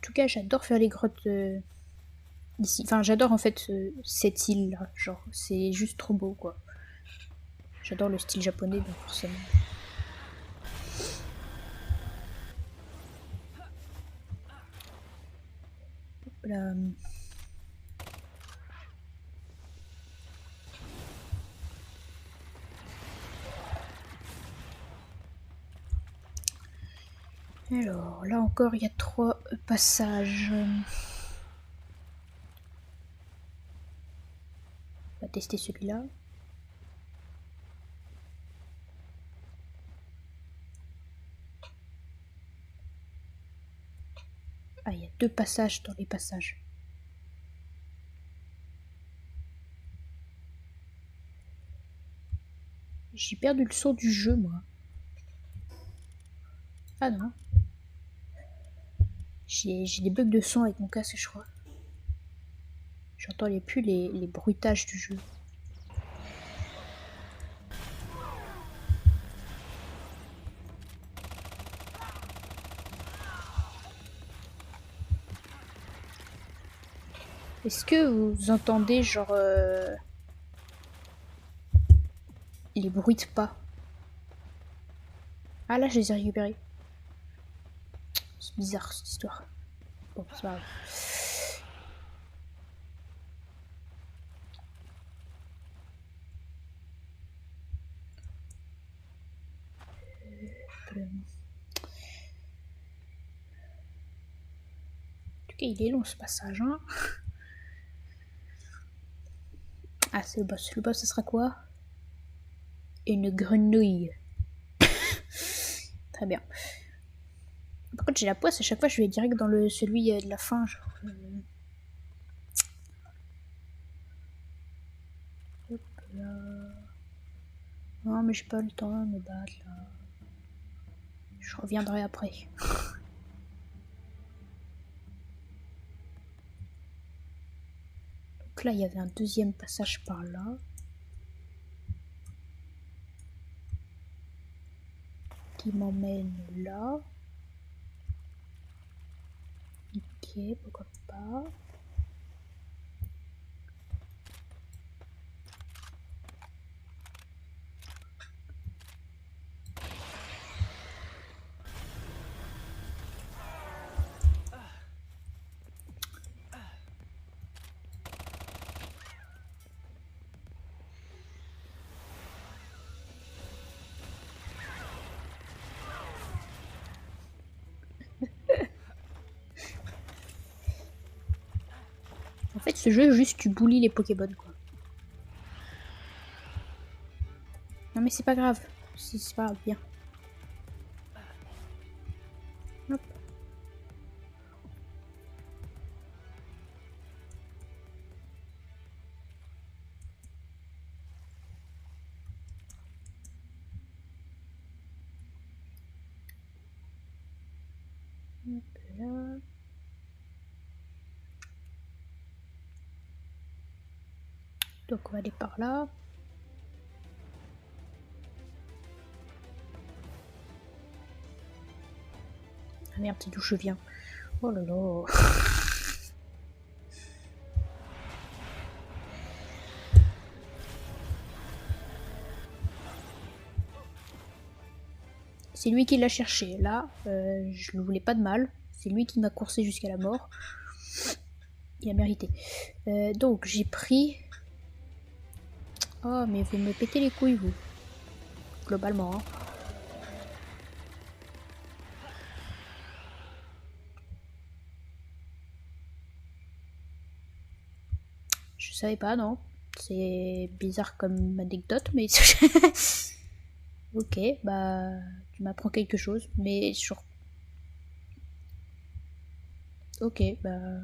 tout cas, j'adore faire les grottes ici. Enfin, j'adore en fait cette île-là. Genre, c'est juste trop beau, quoi. J'adore le style japonais, donc forcément. Là. Alors, là encore, il y a 3 passages. On va tester celui-là. Ah, il y a 2 passages dans les passages. J'ai perdu le son du jeu, moi. Ah non. J'ai des bugs de son avec mon casque, je crois. J'entends plus les bruitages du jeu. Est-ce que vous entendez genre les bruits de pas? Ah là, je les ai récupérés. C'est bizarre cette histoire. Bon, c'est pas grave. En tout cas, il est long ce passage, hein. Ah, c'est le boss. Le boss, ce sera quoi? Une grenouille. Très bien. Par contre, j'ai la poisse, à chaque fois, je vais direct dans celui de la fin. Genre, Hop là. Non, mais j'ai pas le temps de me battre là. Je reviendrai après. Donc là, il y avait un deuxième passage par là. Qui m'emmène là. Ok, pourquoi pas. En fait, ce jeu, juste tu boulis les Pokémon, quoi. Non, mais c'est pas grave. C'est pas grave, bien. Hop. Hop là. Donc on va aller par là. Ah merde, c'est d'où je viens. Oh là là. C'est lui qui l'a cherché. Là, je ne voulais pas de mal. C'est lui qui m'a coursé jusqu'à la mort. Il a mérité. Donc j'ai pris... Oh, mais vous me pétez les couilles, vous. Globalement, hein. Je savais pas, non. C'est bizarre comme anecdote, mais... Ok, bah... Tu m'apprends quelque chose, mais sur... Ok, bah...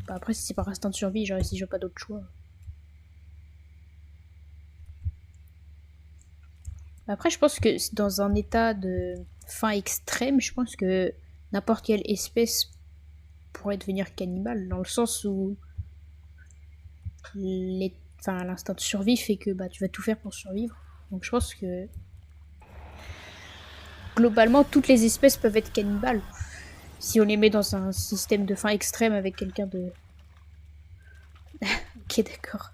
après, si c'est par instinct de survie, genre si j'ai pas d'autre choix. Après, je pense que c'est dans un état de faim extrême, je pense que n'importe quelle espèce pourrait devenir cannibale, dans le sens où l'instinct de survie fait que bah, tu vas tout faire pour survivre. Donc je pense que globalement, toutes les espèces peuvent être cannibales. Si on les met dans un système de fin extrême avec quelqu'un de... Ok, d'accord.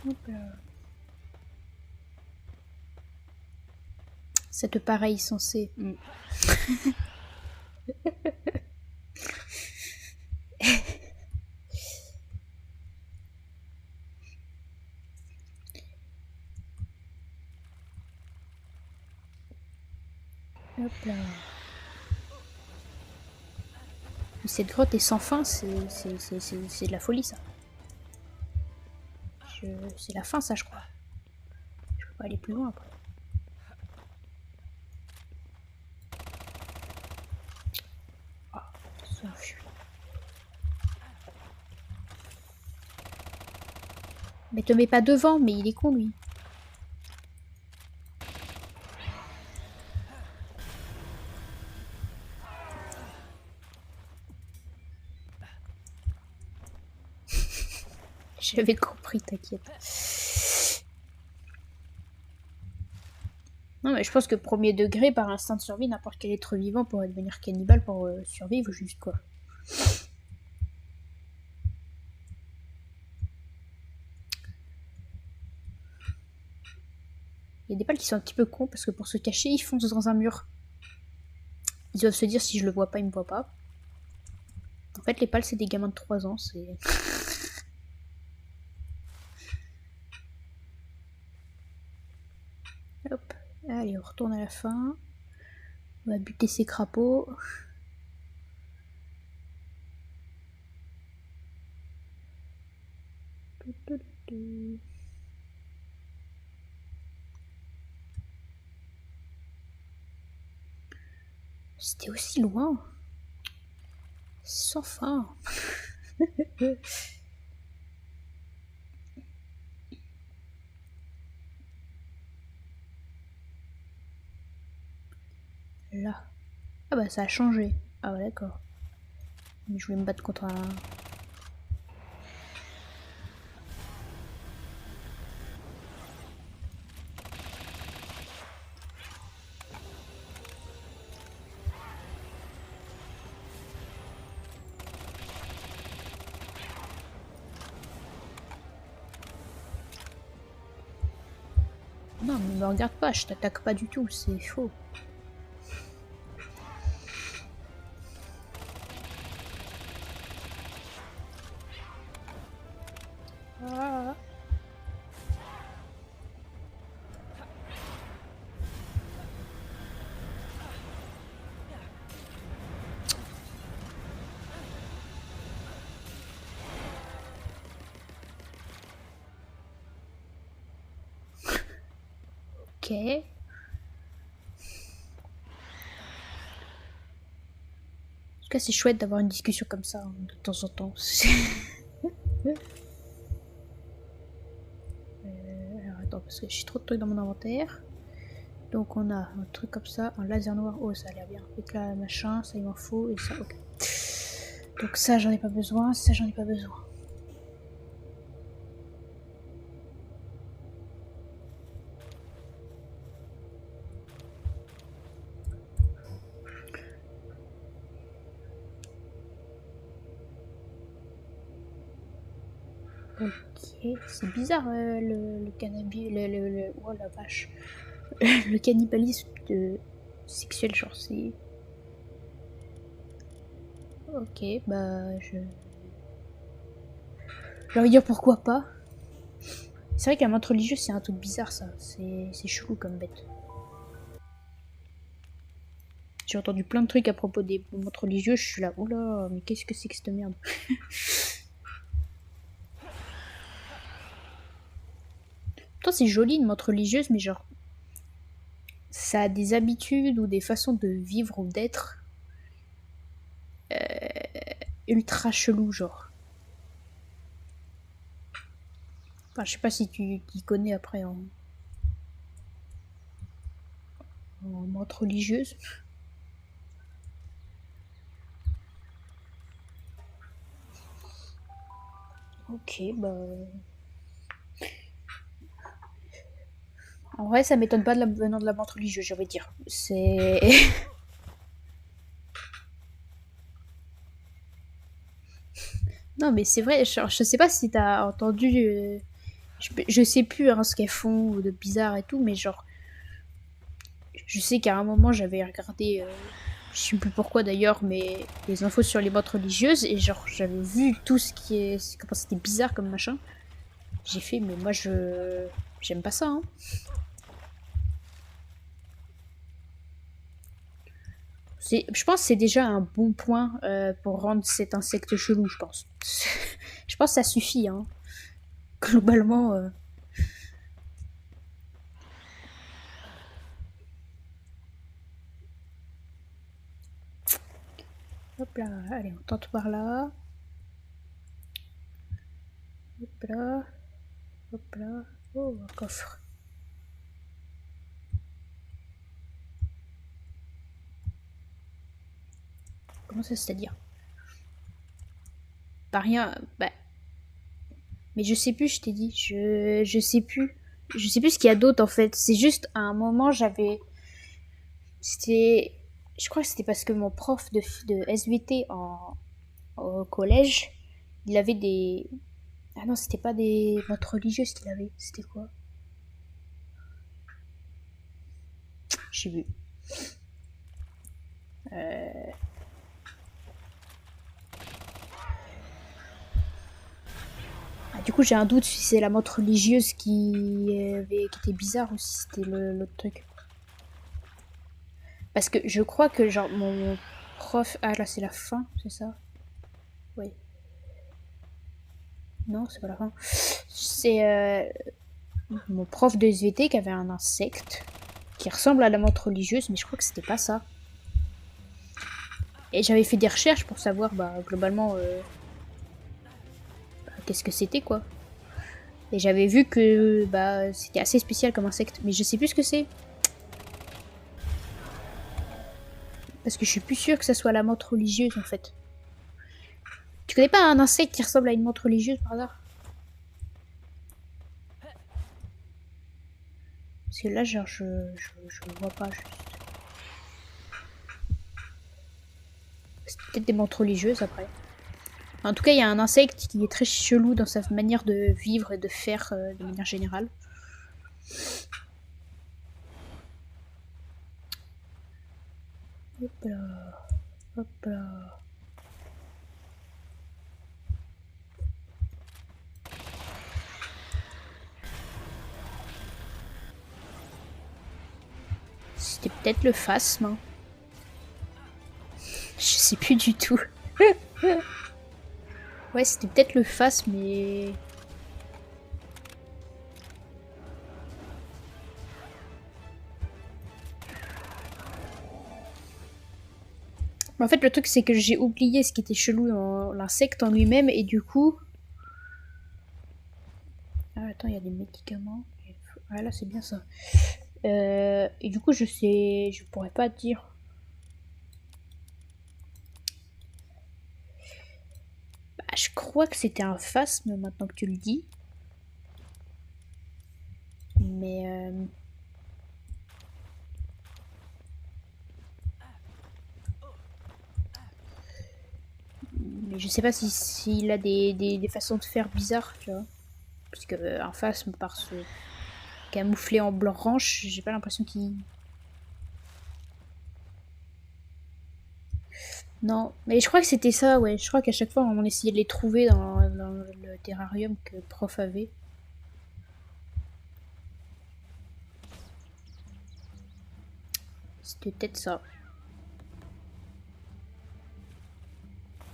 Hop là. Cette pareille censée. Hop là. Mais cette grotte est sans fin, c'est de la folie ça. C'est la fin ça je crois. Je peux pas aller plus loin après. Ah, ça fuit. Mais te mets pas devant, mais il est con lui. J'avais compris, t'inquiète. Non mais je pense que premier degré, par instinct de survie, n'importe quel être vivant pourrait devenir cannibale pour survivre juste quoi. Il y a des pales qui sont un petit peu cons parce que pour se cacher, ils foncent dans un mur. Ils doivent se dire si je le vois pas, il me voit pas. En fait, les pales, c'est des gamins de 3 ans, c'est... Hop, allez, on retourne à la fin. On va buter ces crapauds. C'était aussi loin. Sans fin. Là. Ah bah ça a changé. Ah bah d'accord. Mais je voulais me battre contre un... Non mais me regarde pas, je t'attaque pas du tout, c'est faux. Ah. Ok. En tout cas, c'est chouette d'avoir une discussion comme ça hein, de temps en temps. Alors attends, parce que j'ai trop de trucs dans mon inventaire. Donc on a un truc comme ça, un laser noir. Oh, ça a l'air bien. Éclat machin, ça il m'en faut. Et ça, ok. Donc ça, j'en ai pas besoin. Ça, j'en ai pas besoin. Ok, c'est bizarre le cannabis, oh la vache, le cannibalisme sexuel, genre c'est... Ok, bah j'ai envie de dire pourquoi pas. C'est vrai qu'un montre religieux c'est un truc bizarre ça, c'est chelou comme bête. J'ai entendu plein de trucs à propos des montres religieux, je suis là, oula, mais qu'est-ce que c'est que cette merde. Pourtant c'est joli une montre religieuse, mais genre... ça a des habitudes ou des façons de vivre ou d'être ultra chelou, genre. Enfin, je sais pas si tu t'y connais après en montre religieuse. Ok, bah. En vrai, ça m'étonne pas venant de la montre religieuse, j'ai envie de dire. C'est. Non, mais c'est vrai, je sais pas si t'as entendu. Je sais plus hein, ce qu'elles font de bizarre et tout, mais genre. Je sais qu'à un moment, j'avais regardé. Je sais plus pourquoi d'ailleurs, mais les infos sur les montres religieuses, et genre, j'avais vu tout ce qui est. Comment c'était bizarre comme machin. J'ai fait, mais moi, je. J'aime pas ça, hein. Je pense que c'est déjà un bon point pour rendre cet insecte chelou, je pense. Je pense que ça suffit, hein. Globalement. Hop là, allez, on tente par là. Hop là, hop là. Oh, un coffre. Comment ça, c'est-à-dire? Pas rien. Bah. Mais je sais plus, je t'ai dit. Je sais plus. Je sais plus ce qu'il y a d'autre en fait. C'est juste à un moment, j'avais. C'était. Je crois que c'était parce que mon prof de SVT au collège, il avait des. Ah non, c'était pas des montres religieuses qu'il avait. C'était quoi? J'ai vu. Ah, du coup, j'ai un doute si c'est la montre religieuse qui était bizarre ou si c'était l'autre truc. Parce que je crois que, genre, mon prof. Ah, là, c'est la fin, c'est ça? Oui. Non, c'est pas la fin. C'est mon prof de SVT qui avait un insecte qui ressemble à la montre religieuse, mais je crois que c'était pas ça. Et j'avais fait des recherches pour savoir, bah, globalement, qu'est-ce que c'était, quoi. Et j'avais vu que, bah, c'était assez spécial comme insecte, mais je sais plus ce que c'est. Parce que je suis plus sûre que ça soit la montre religieuse, en fait. Tu connais pas un insecte qui ressemble à une montre religieuse, par hasard? Parce que là, genre, je le vois pas, juste. C'est peut-être des montres religieuses, après. En tout cas, il y a un insecte qui est très chelou dans sa manière de vivre et de faire de manière générale. Hop là, hop là. C'était peut-être le phasme. Hein. Je sais plus du tout. Ouais, c'était peut-être le phasme, mais... En fait, le truc, c'est que j'ai oublié ce qui était chelou dans l'insecte en lui-même, et du coup... Ah, attends, il y a des médicaments. Ah, là, c'est bien ça. Et du coup, je sais... Je pourrais pas dire... Bah, je crois que c'était un phasme, maintenant que tu le dis. Mais... Mais je sais pas s'il a des façons de faire bizarres, tu vois. Parce que un phasme, par ce camouflé en blanc-range, j'ai pas l'impression qu'il... Non, mais je crois que c'était ça, ouais. Je crois qu'à chaque fois, on essayait de les trouver dans le terrarium que le prof avait. C'était peut-être ça.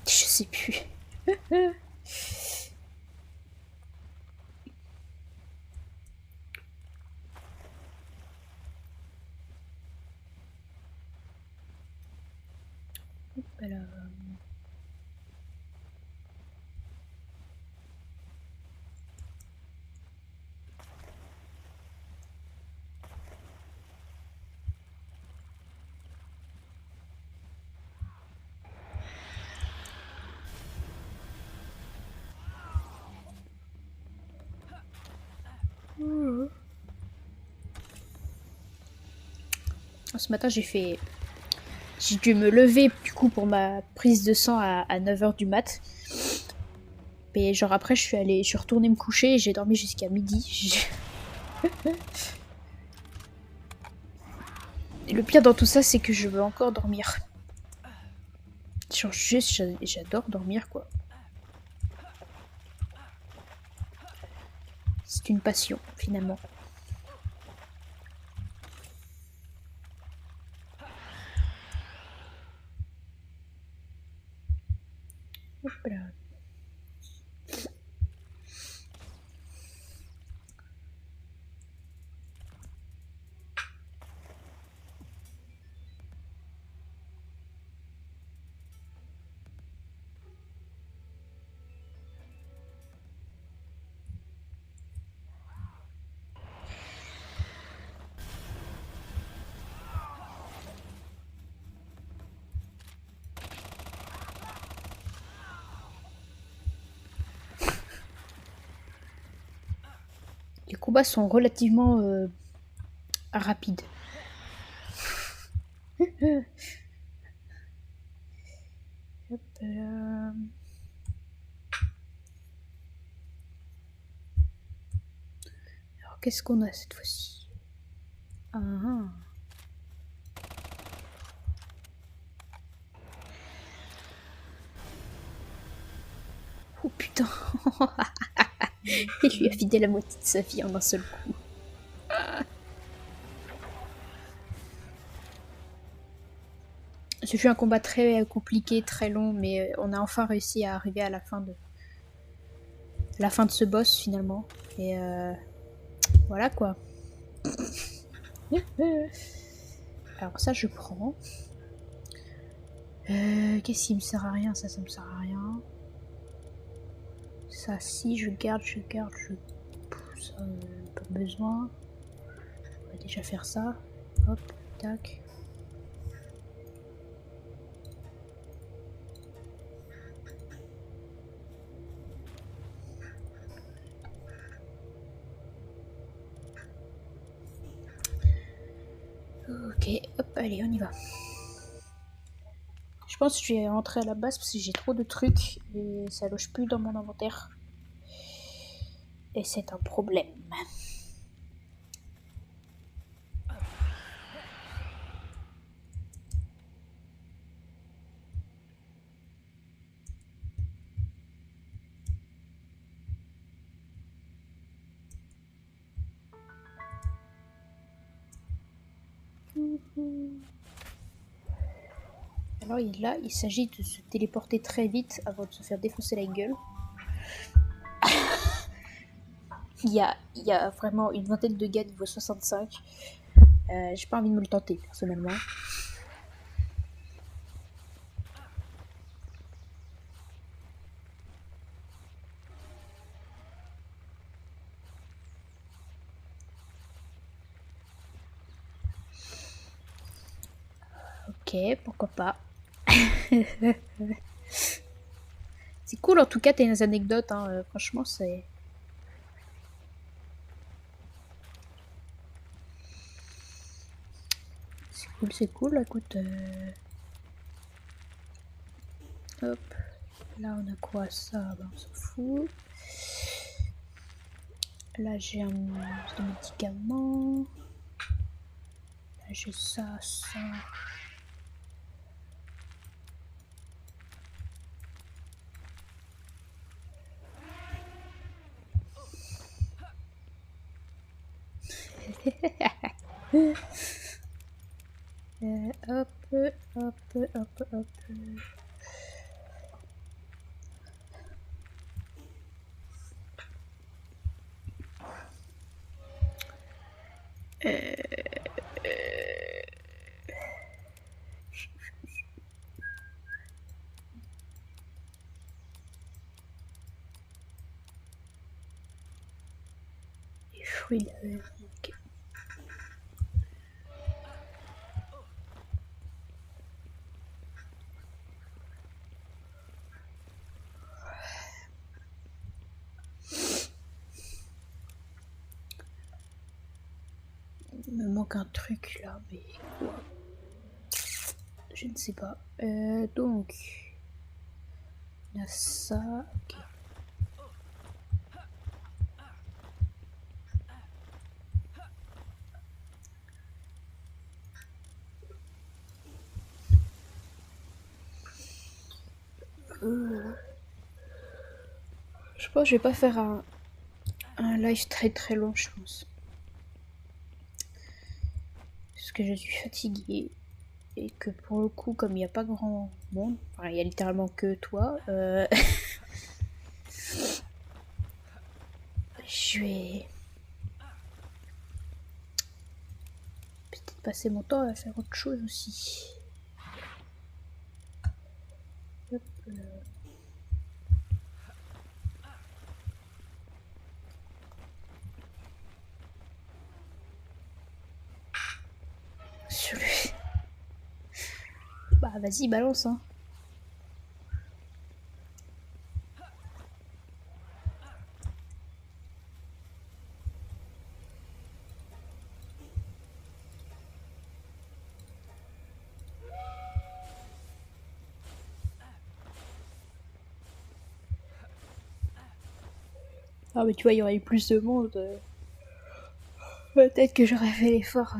Je sais plus. Alors... Ce matin, j'ai dû me lever du coup pour ma prise de sang à 9h du mat. Et genre après, je suis retournée me coucher et j'ai dormi jusqu'à midi. Et le pire dans tout ça, c'est que je veux encore dormir. Genre juste, j'adore dormir quoi. C'est une passion finalement. Hop là. Les combats sont relativement rapides. Hop là. Alors qu'est-ce qu'on a cette fois-ci? Oh putain. Il lui a vidé la moitié de sa vie en un seul coup. Ce fut un combat très compliqué, très long, mais on a enfin réussi à arriver à la fin de ce boss finalement. Et voilà quoi. Alors ça je prends. Qu'est-ce qui me sert à rien? Ça me sert à rien. Ça si je garde. Ça pas besoin. On va déjà faire ça. Hop, tac. Ok, hop, allez, on y va. Je pense que je vais rentrer à la base parce que j'ai trop de trucs et ça loge plus dans mon inventaire. Et c'est un problème. Alors là, il s'agit de se téléporter très vite avant de se faire défoncer la gueule. Il y a vraiment une vingtaine de gars niveau 65. J'ai pas envie de me le tenter, personnellement. Ok, pourquoi pas. C'est cool, en tout cas, tes anecdotes. Hein. Franchement, c'est... C'est cool. Écoute... Hop. Là, on a quoi? Ça, ben, on s'en fout. Là, j'ai un de médicaments. Là, j'ai ça. Hop. Oui, ok. Il me manque un truc là, mais quoi? Je ne sais pas. Donc, on a ça. Ok. Je pense que je vais pas faire un live très très long, je pense. Parce que je suis fatiguée. Et que pour le coup, comme il n'y a pas grand monde, enfin, il y a littéralement que toi, je vais peut-être passer mon temps à faire autre chose aussi. Hop, sur le... Bah vas-y, balance, hein. Ah mais tu vois, il y aurait eu plus de monde. Peut-être que j'aurais fait l'effort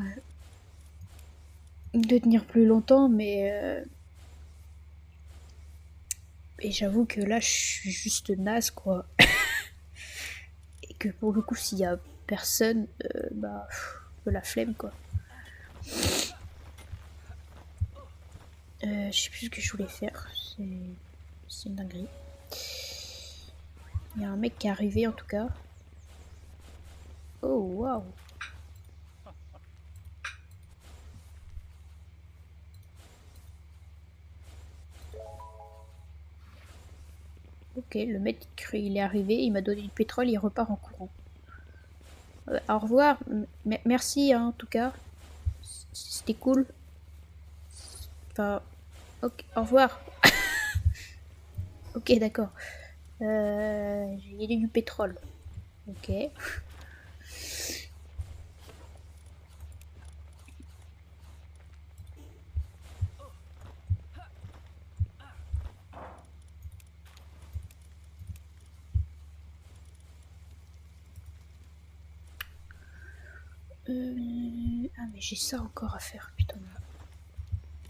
de tenir plus longtemps, mais... Et j'avoue que là, je suis juste naze, quoi. Et que pour le coup, s'il y a personne, bah... un peu la flemme, quoi. Je sais plus ce que je voulais faire. C'est une dinguerie. Il y a un mec qui est arrivé, en tout cas. Oh, waouh. Ok, le mec, il est arrivé, il m'a donné du pétrole, il repart en courant. Au revoir, merci hein, en tout cas. C'était cool. Enfin, ok, au revoir. Ok, d'accord. J'ai gagné du pétrole. Ok. Ah, mais j'ai ça encore à faire, putain.